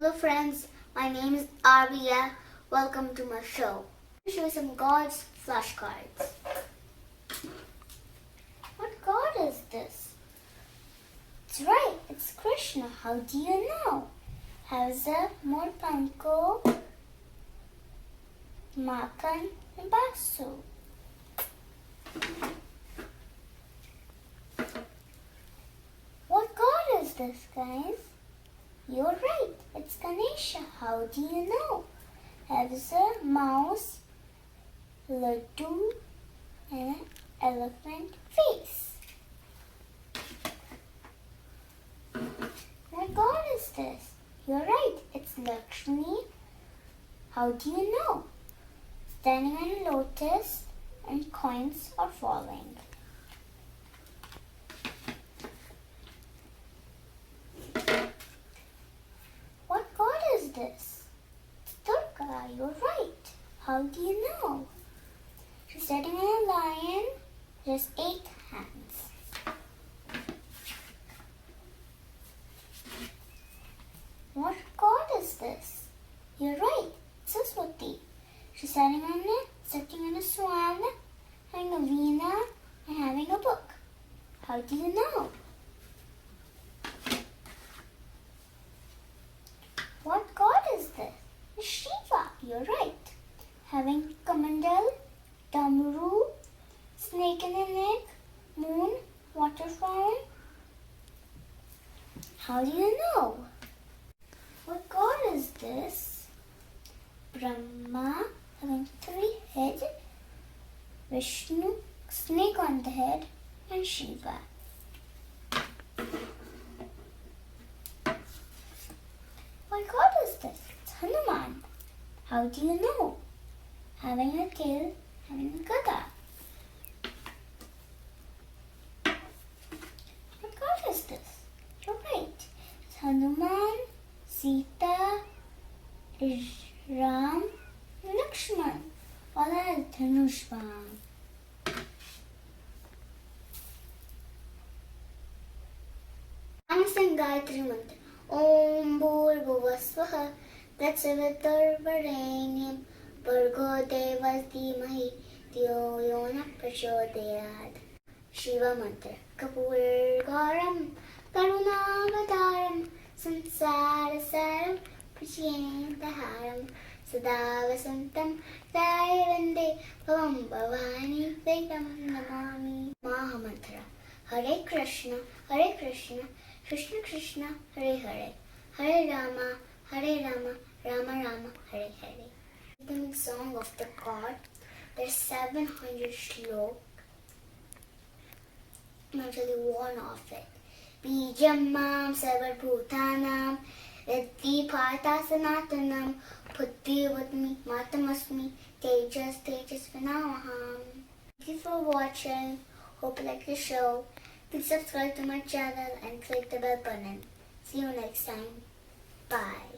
Hello friends, my name is Arya. Welcome to my show. I'll show you some gods' flashcards. What god is this? That's right, it's Krishna. How do you know? Hausa, Morpanko, Makan, and Basu. What god is this, guys? You're right, it's Ganesha. How do you know? Has a mouse, laddu, and an elephant face. What god is this? You're right, it's Laxmi. How do you know? Standing on a lotus and coins are falling. What god is this? It's Durga, you're right. How do you know? She's sitting on a lion, just 8 hands. What god is this? You're right, it's Saraswati. She's sitting on a swan, having a veena, and having a book. How do you know? What god is this? It's Shiva, you're right. Having Kamandal, Damru, snake in the neck, moon, water fountain. How do you know? What god is this? Brahma, having 3 heads, Vishnu, snake on the head, and Shiva. What god is this? It's Hanuman. How do you know? Having a tail, having a gada. What god is this? You're right. It's Hanuman, Sita, Ram, and Laxman. All are Dhanushbam. I'm saying Gayatri Mantra. Om Bhurvuvasvaha Tatsavitarvarenyam Bhargo Devas Dhimahi Dhiyo Yona Prachodayad. Shiva Mantra. Kapurgaram Karunavataram Sansarasaram Prachyendaharam Sadavasantam Dayavande Bhavam Bhavani Vedam Namami. Maha Mantra. Hare Krishna, Krishna Krishna, Hare Hare, Hare Rama, Rama Rama, Hare Hare. The song of the god. There's 700 shlokas. I'll tell you one of it. Beejam Maam Sarvabhutanam Riddhi Partha Sanatanam Putti Vadmi Matamasmi Tejas Vinamaham. Thank you for watching. Hope you like the show. Please subscribe to my channel and click the bell button. See you next time. Bye.